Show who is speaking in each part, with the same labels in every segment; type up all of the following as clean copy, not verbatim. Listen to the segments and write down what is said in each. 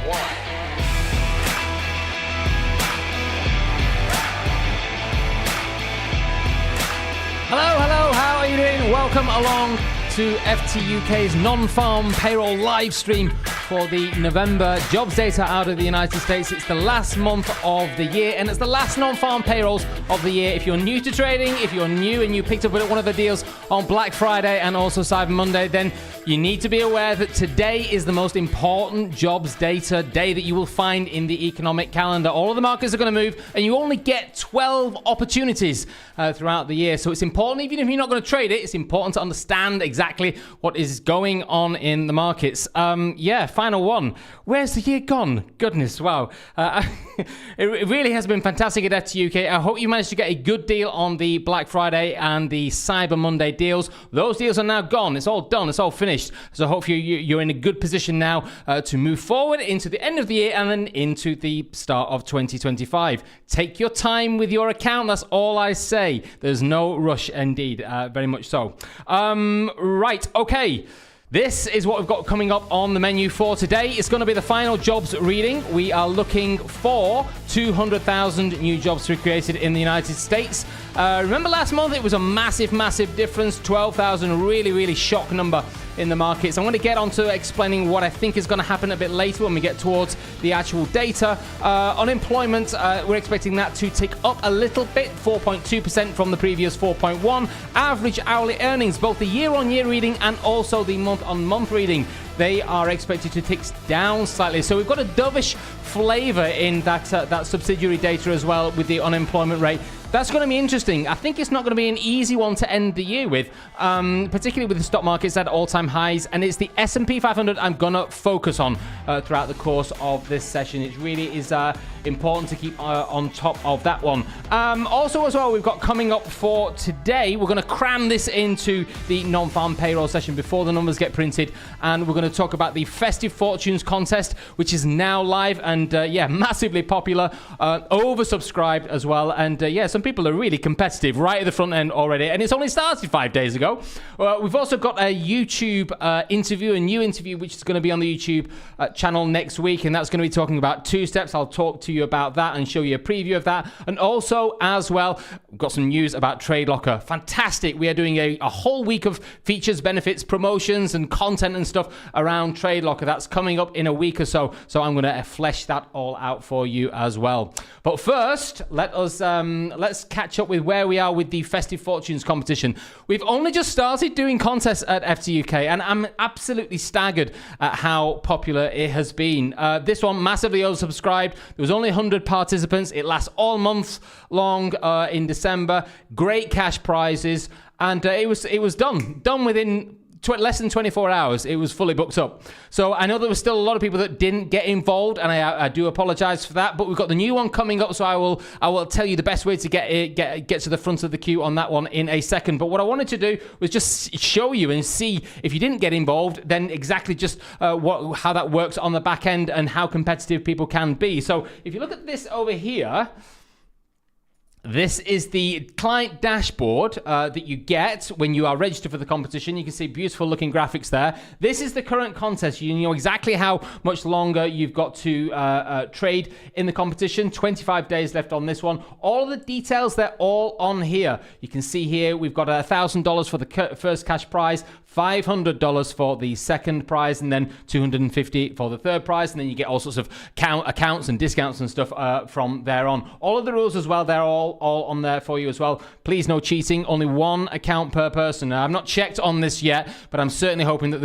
Speaker 1: why.
Speaker 2: Hello, how are you doing? Welcome along to FTUK's non-farm payroll live stream for the November jobs data out of the United States. It's the last month of the year, and it's the last non-farm payrolls of the year. If you're new to trading, if you're new and you picked up one of the deals on Black Friday and also Cyber Monday, then you need to be aware that today is the most important jobs data day that you will find in the economic calendar. All of the markets are going to move, and you only get 12 opportunities throughout the year. So it's important, even if you're not going to trade it, it's important to understand exactly what is going on in the markets. Final one. Where's the year gone? Goodness, wow. It really has been fantastic at FTUK. I hope you managed to get a good deal on the Black Friday and the Cyber Monday deals. Those deals are now gone. It's all done. It's all finished. So hopefully you're in a good position now to move forward into the end of the year and then into the start of 2025. Take your time with your account. That's all I say. There's no rush indeed. Very much so. Right. Okay. This is what we've got coming up on the menu for today. It's going to be the final jobs reading. We are looking for 200,000 new jobs to be created in the United States. Remember last month it was a massive difference. 12,000, really shock number in the markets. I'm going to get on to explaining what I think is going to happen a bit later when we get towards the actual data. Unemployment, we're expecting that to tick up a little bit, 4.2% from the previous 4.1. Average hourly earnings, both the year-on-year reading and also the month-on-month reading, they are expected to tick down slightly. So we've got a dovish flavor in that subsidiary data as well with the unemployment rate. That's going to be interesting. I think it's not going to be an easy one to end the year with, particularly with the stock markets at all-time highs. And it's the S&P 500 I'm going to focus on throughout the course of this session. It really is important to keep on top of that one. Also, as well, we've got coming up for today, we're going to cram this into the non-farm payroll session before the numbers get printed. And we're going to talk about the Festive Fortunes contest, which is now live and, massively popular, oversubscribed as well. And, some people are really competitive right at the front end already, and it's only started 5 days ago. We've also got a YouTube interview, a new interview, which is going to be on the YouTube channel next week, and that's going to be talking about two steps. I'll talk to you about that and show you a preview of that. And also, as well, we've got some news about TradeLocker. Fantastic. We are doing a whole week of features, benefits, promotions, and content and stuff around TradeLocker. That's coming up in a week or so, so I'm going to flesh that all out for you as well. But first, let's catch up with where we are with the Festive Fortunes competition. We've only just started doing contests at FTUK, and I'm absolutely staggered at how popular it has been. This one massively oversubscribed. There was only 100 participants. It lasts all month long in December. Great cash prizes, and it was done within less than 24 hours. It was fully booked up. So I know there was still a lot of people that didn't get involved, and I do apologize for that, but we've got the new one coming up, so I will tell you the best way to get to the front of the queue on that one in a second. But what I wanted to do was just show you and see, if you didn't get involved, then exactly just how that works on the back end and how competitive people can be. So if you look at this over here, this is the client dashboard that you get when you are registered for the competition. You can see beautiful looking graphics there. This is the current contest. You know exactly how much longer you've got to trade in the competition. 25 days left on this one. All of the details, they're all on here. You can see here we've got $1,000 for the first cash prize, $500 for the second prize, and then $250 for the third prize. And then you get all sorts of accounts and discounts and stuff from there on. All of the rules as well, they're all on there for you as well. Please, no cheating. Only one account per person. Now, I've not checked on this yet, but I'm certainly hoping that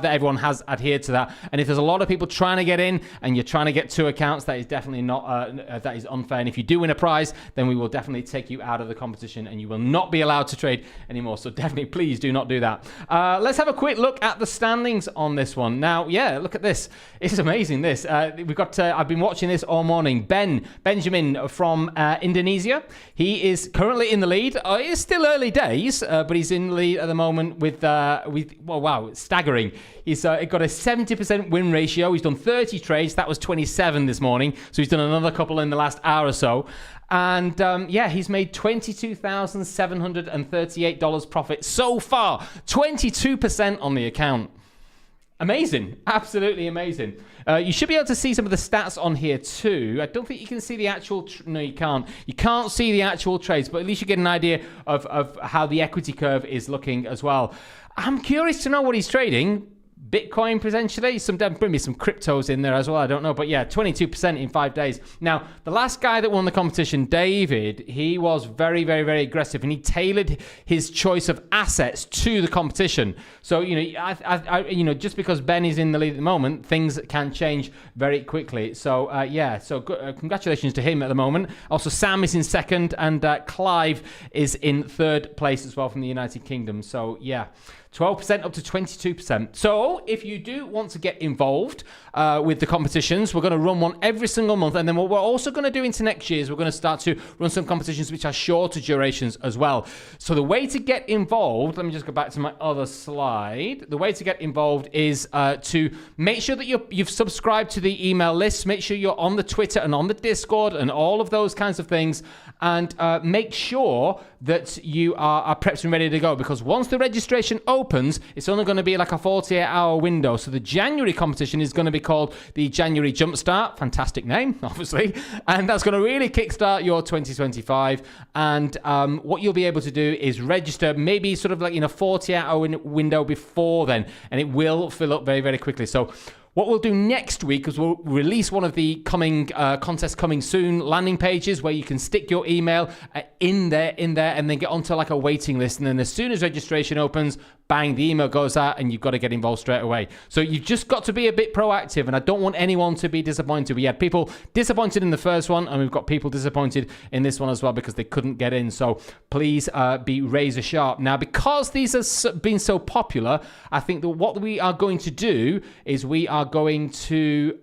Speaker 2: everyone has adhered to that. And if there's a lot of people trying to get in and you're trying to get two accounts, that is definitely not that is unfair. And if you do win a prize, then we will definitely take you out of the competition and you will not be allowed to trade anymore. So definitely, please do not do that. Let's have a quick look at the standings on this one. Now, look at this. It's amazing, this. We've got, I've been watching this all morning. Benjamin from Indonesia. He is currently in the lead. It's still early days, but he's in the lead at the moment with wow, staggering. He's got a 70% win ratio. He's done 30 trades. That was 27 this morning. So he's done another couple in the last hour or so. And he's made $22,738 profit so far. 22% on the account. Amazing. Absolutely amazing. You should be able to see some of the stats on here too. I don't think you can see the actual... no, you can't. You can't see the actual trades, but at least you get an idea of how the equity curve is looking as well. I'm curious to know what he's trading. Bitcoin potentially, maybe some cryptos in there as well. I don't know, but yeah, 22% in 5 days. Now, the last guy that won the competition, David, he was very, very, very aggressive, and he tailored his choice of assets to the competition. So just because Ben is in the lead at the moment, things can change very quickly. So congratulations to him at the moment. Also, Sam is in second, and Clive is in third place as well from the United Kingdom. So yeah. 12% up to 22%. So if you do want to get involved with the competitions, we're going to run one every single month. And then what we're also going to do into next year is we're going to start to run some competitions which are shorter durations as well. So the way to get involved, let me just go back to my other slide. The way to get involved is to make sure that you've subscribed to the email list. Make sure you're on the Twitter and on the Discord and all of those kinds of things. And make sure that you are prepped and ready to go, because once the registration opens, it's only going to be like a 48-hour window. So the January competition is going to be called the January Jumpstart. Fantastic name, obviously. And that's going to really kickstart your 2025. And what you'll be able to do is register maybe sort of like in a 48-hour window before then. And it will fill up very, very quickly. So what we'll do next week is we'll release one of the coming contests coming soon landing pages where you can stick your email in there and then get onto like a waiting list. And then as soon as registration opens, bang, the email goes out and you've got to get involved straight away. So you've just got to be a bit proactive, and I don't want anyone to be disappointed. We had people disappointed in the first one, and we've got people disappointed in this one as well because they couldn't get in. So please be razor sharp. Now, because these have been so popular, I think that what we are going to do is we are going to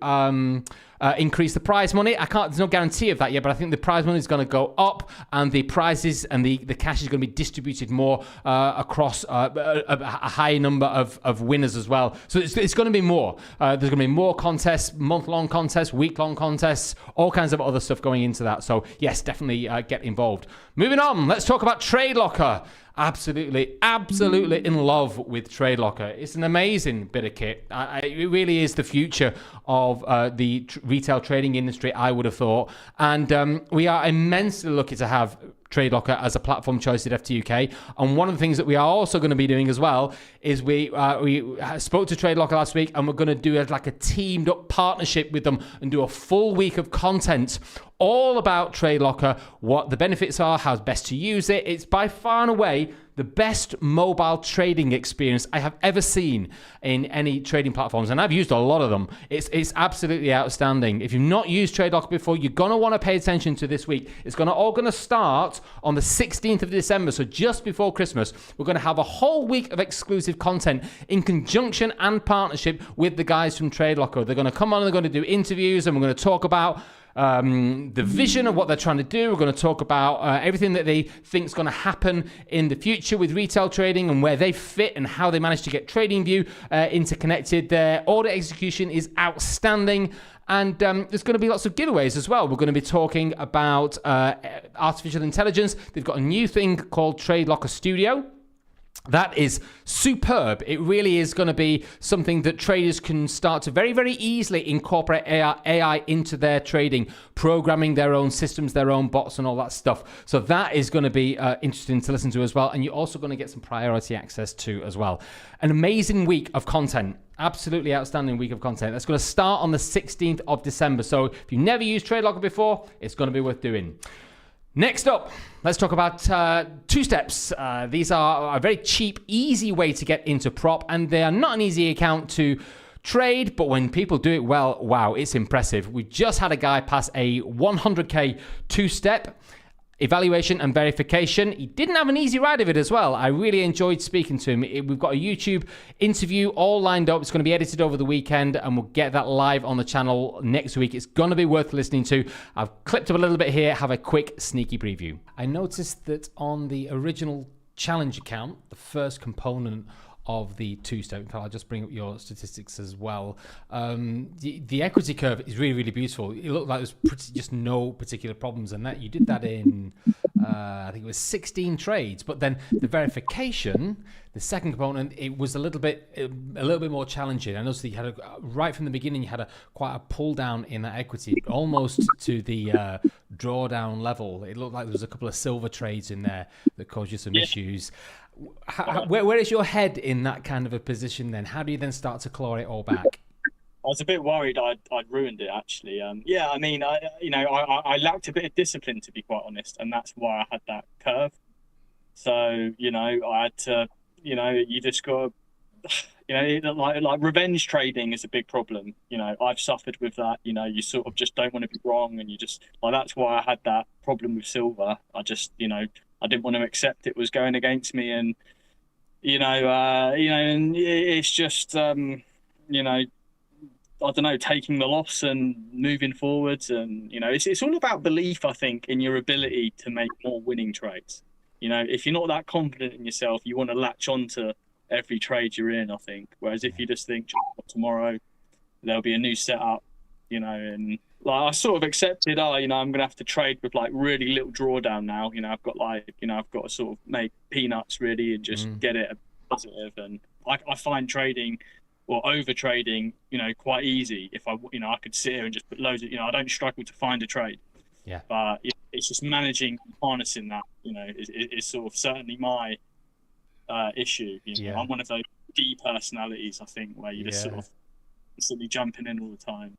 Speaker 2: increase the prize money. There's no guarantee of that yet, but I think the prize money is going to go up, and the prizes and the cash is going to be distributed more across a high number of winners as well. So it's going to be more. There's going to be more contests, month-long contests, week-long contests, all kinds of other stuff going into that. So yes, definitely get involved. Moving on, let's talk about TradeLocker. Absolutely in love with TradeLocker. It's an amazing bit of kit. It really is the future of the retail trading industry, I would have thought. And we are immensely lucky to have TradeLocker as a platform choice at FTUK. And one of the things that we are also going to be doing as well is we spoke to TradeLocker last week, and we're going to do like a teamed up partnership with them and do a full week of content all about TradeLocker, what the benefits are, how best to use it. It's by far and away the best mobile trading experience I have ever seen in any trading platforms, and I've used a lot of them. It's absolutely outstanding. If you've not used TradeLocker before, you're going to want to pay attention to this week. It's all going to start on the 16th of December, so just before Christmas. We're going to have a whole week of exclusive content in conjunction and partnership with the guys from TradeLocker. They're going to come on, they're going to do interviews, and we're going to talk about the vision of what they're trying to do. We're going to talk about everything that they think is going to happen in the future with retail trading and where they fit and how they manage to get TradingView interconnected. Their order execution is outstanding. And there's going to be lots of giveaways as well. We're going to be talking about artificial intelligence. They've got a new thing called TradeLocker Studio. That is superb. It really is going to be something that traders can start to very, very easily incorporate AI into their trading, programming their own systems, their own bots and all that stuff. So that is going to be interesting to listen to as well. And you're also going to get some priority access to as well. An amazing week of content. Absolutely outstanding week of content. That's going to start on the 16th of December. So if you've never used TradeLocker before, it's going to be worth doing. Next up, let's talk about two steps. These are a very cheap, easy way to get into prop, and they are not an easy account to trade, but when people do it well, wow, it's impressive. We just had a guy pass a 100K two-step evaluation and verification. He didn't have an easy ride of it as well. I really enjoyed speaking to him. We've got a YouTube interview all lined up. It's going to be edited over the weekend, and we'll get that live on the channel next week. It's going to be worth listening to. I've clipped up a little bit here. Have a quick sneaky preview. I noticed that on the original challenge account, the first component of the two-step. In fact, I'll just bring up your statistics as well. The equity curve is really, really beautiful. It looked like there's just no particular problems, and that you did that in I think it was 16 trades, but then the verification, the second component, it was a little bit more challenging. I noticed that you had right from the beginning, you had quite a pull down in that equity, almost to the drawdown level. It looked like there was a couple of silver trades in there that caused you some issues. Where is your head in that kind of a position then? How do you then start to claw it all back?
Speaker 1: I was a bit worried I'd ruined it actually. Yeah, I mean, I lacked a bit of discipline, to be quite honest, and that's why I had that curve. So I had to, you just got, like revenge trading is a big problem. I've suffered with that. You sort of just don't want to be wrong, and you just that's why I had that problem with silver. I just, I didn't want to accept it was going against me, and and it's just, I don't know, taking the loss and moving forwards. And, it's all about belief, I think, in your ability to make more winning trades. If you're not that confident in yourself, you want to latch on to every trade you're in, I think. Whereas if you just think tomorrow there'll be a new setup, and like I sort of accepted, I'm going to have to trade with like really little drawdown now. I've got I've got to sort of make peanuts really and just get it positive. And I find trading or over trading, quite easy. If I could sit here and just put loads of, I don't struggle to find a trade.
Speaker 2: Yeah.
Speaker 1: But it's just managing, harnessing that, is sort of certainly my issue. I'm one of those D personalities, I think, where you just sort of constantly jumping in all the time.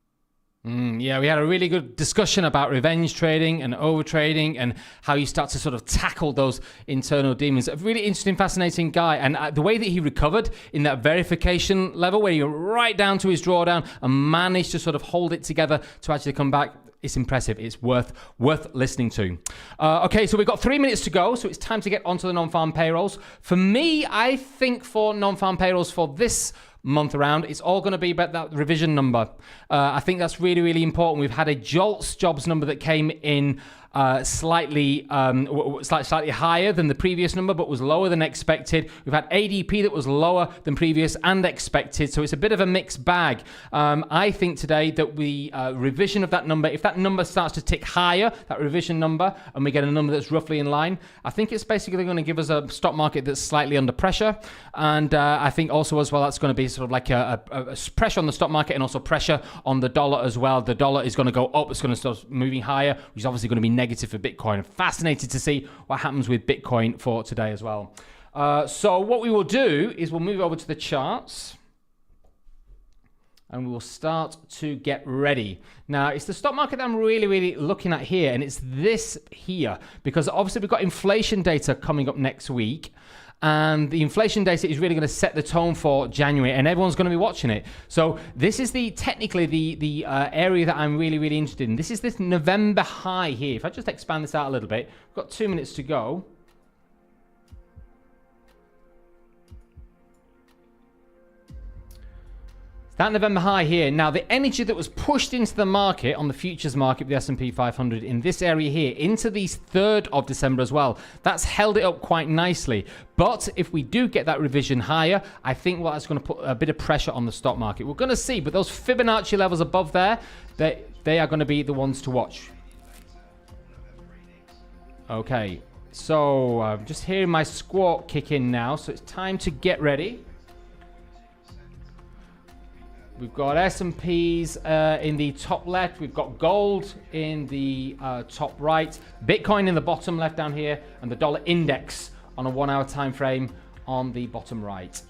Speaker 2: Yeah, we had a really good discussion about revenge trading and over trading and how you start to sort of tackle those internal demons. A really interesting, fascinating guy. And the way that he recovered in that verification level, where he went right down to his drawdown and managed to sort of hold it together to actually come back, it's impressive. It's worth listening to. Okay, so we've got 3 minutes to go, so it's time to get onto the non-farm payrolls. For me, I think for non-farm payrolls for this month around, it's all going to be about that revision number. I think that's really, really important. We've had a JOLTS jobs number that came in slightly higher than the previous number, but was lower than expected. We've had ADP that was lower than previous and expected, so it's a bit of a mixed bag. I think today that we revision of that number, if that number starts to tick higher, that revision number, and we get a number that's roughly in line, I think it's basically going to give us a stock market that's slightly under pressure. And I think also as well, that's going to be sort of like a pressure on the stock market and also pressure on the dollar as well. The dollar is going to go up. It's going to start moving higher, which is obviously going to be negative for Bitcoin. I'm fascinated to see what happens with Bitcoin for today as well. So what we will do is we'll move over to the charts and we'll start to get ready. Now, it's the stock market that I'm really, really looking at here, and it's this here, because obviously we've got inflation data coming up next week. And the inflation data is really going to set the tone for January, and everyone's going to be watching it. So this is technically the area that I'm really, really interested in. This is this November high here. If I just expand this out a little bit, we've got 2 minutes to go. That November high here. Now, the energy that was pushed into the market on the futures market, the S&P 500 in this area here, into the 3rd of December as well, that's held it up quite nicely. But if we do get that revision higher, I think that's going to put a bit of pressure on the stock market. We're going to see, but those Fibonacci levels above there, they are going to be the ones to watch. Okay, so I'm just hearing my squawk kick in now, so it's time to get ready. We've got S&Ps in the top left. We've got gold in the top right. Bitcoin in the bottom left down here. And the dollar index on a 1 hour time frame on the bottom right.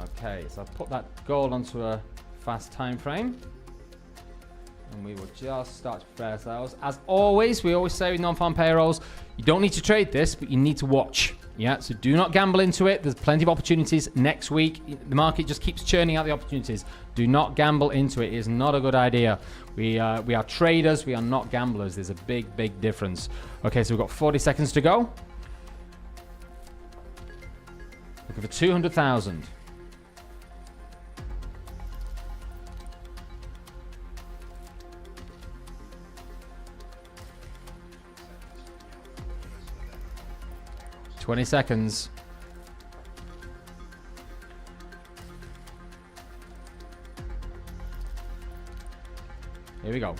Speaker 2: Okay, so I've put that gold onto a fast time frame. And we will just start to prepare ourselves. As always, we always say with non-farm payrolls, you don't need to trade this, but you need to watch. Yeah, so do not gamble into it. There's plenty of opportunities next week. The market just keeps churning out the opportunities. Do not gamble into it. It is not a good idea. We are traders. We are not gamblers. There's a big, big difference. Okay, so we've got 40 seconds to go. Looking for 200,000. $20. Here we go.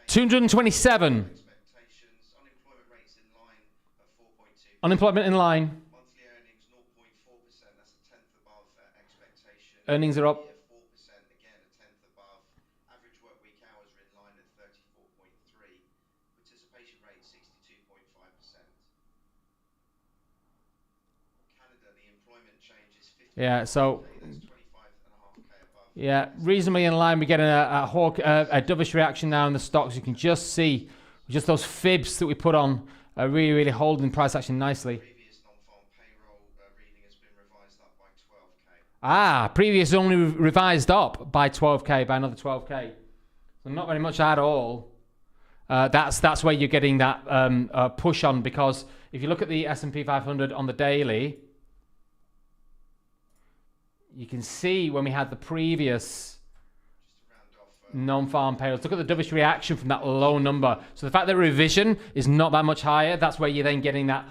Speaker 2: $227. Unemployment in line.
Speaker 3: Monthly earnings 0.4%. That's a tenth above expectation.
Speaker 2: Earnings are up.
Speaker 3: 4%, again a tenth above. Average work week hours are in line at 34.3. Participation rate 62.5%. Canada, the employment change is 50.
Speaker 2: Yeah, so
Speaker 3: That's 25.5k above.
Speaker 2: yeah, reasonably in line. We're getting a dovish reaction now in the stocks. You can just see just those fibs that we put on are really, really holding price action nicely.
Speaker 3: Previous non-farm payroll reading has been revised up by 12k.
Speaker 2: Previous only revised up by 12k, by another 12k. So not very much at all. That's where you're getting that push on, because if you look at the S&P 500 on the daily, you can see when we had the previous non-farm payrolls. Look at the dovish reaction from that low number. So the fact that revision is not that much higher, that's where you're then getting that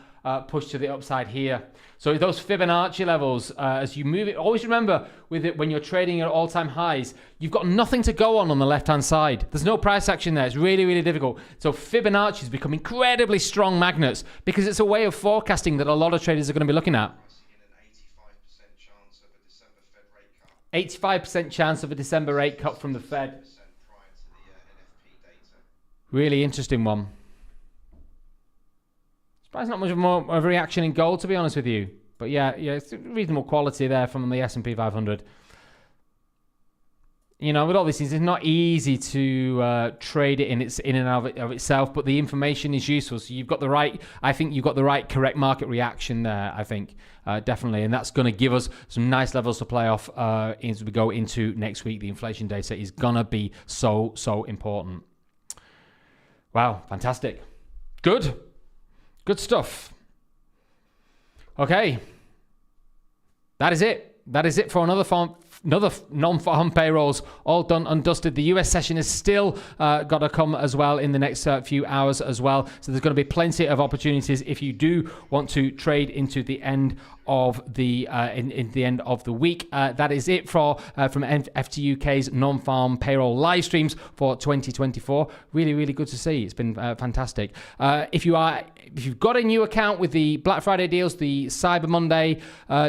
Speaker 2: push to the upside here. So those Fibonacci levels, as you move it, always remember with it when you're trading at all-time highs, you've got nothing to go on the left-hand side. There's no price action there. It's really, really difficult. So Fibonacci's become incredibly strong magnets because it's a way of forecasting that a lot of traders are going to be looking at. 85% chance of a December rate cut from the Fed. Really interesting one. Surprised not much more of a reaction in gold, to be honest with you. But yeah, it's reasonable quality there from the S&P 500. You know, with all these things, it's not easy to trade it in and of itself, but the information is useful. So you've got the right, I think you've got the right correct market reaction there, I think, definitely. And that's going to give us some nice levels to play off as we go into next week. The inflation data is going to be so, so important. Wow, fantastic. Good stuff. Okay. That is it. That is it for another non-farm payrolls, all done and dusted. The US session is still got to come as well in the next few hours as well. So there's going to be plenty of opportunities if you do want to trade into the end of the in the end of the week. That is it from FTUK's non-farm payroll live streams for 2024. Really, really good to see. It's been fantastic. If you've got a new account with the Black Friday deals, the Cyber Monday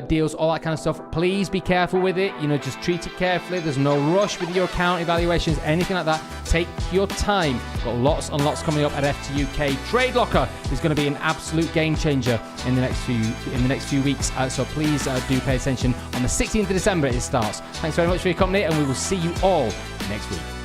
Speaker 2: deals, all that kind of stuff, please be careful with it. You know, just treat it carefully. There's no rush with your account evaluations, anything like that. Take your time. Got lots and lots coming up at FTUK. Trade Locker is going to be an absolute game changer in the next few weeks. So please do pay attention. On the 16th of December it starts. Thanks very much for your company, and we will see you all next week.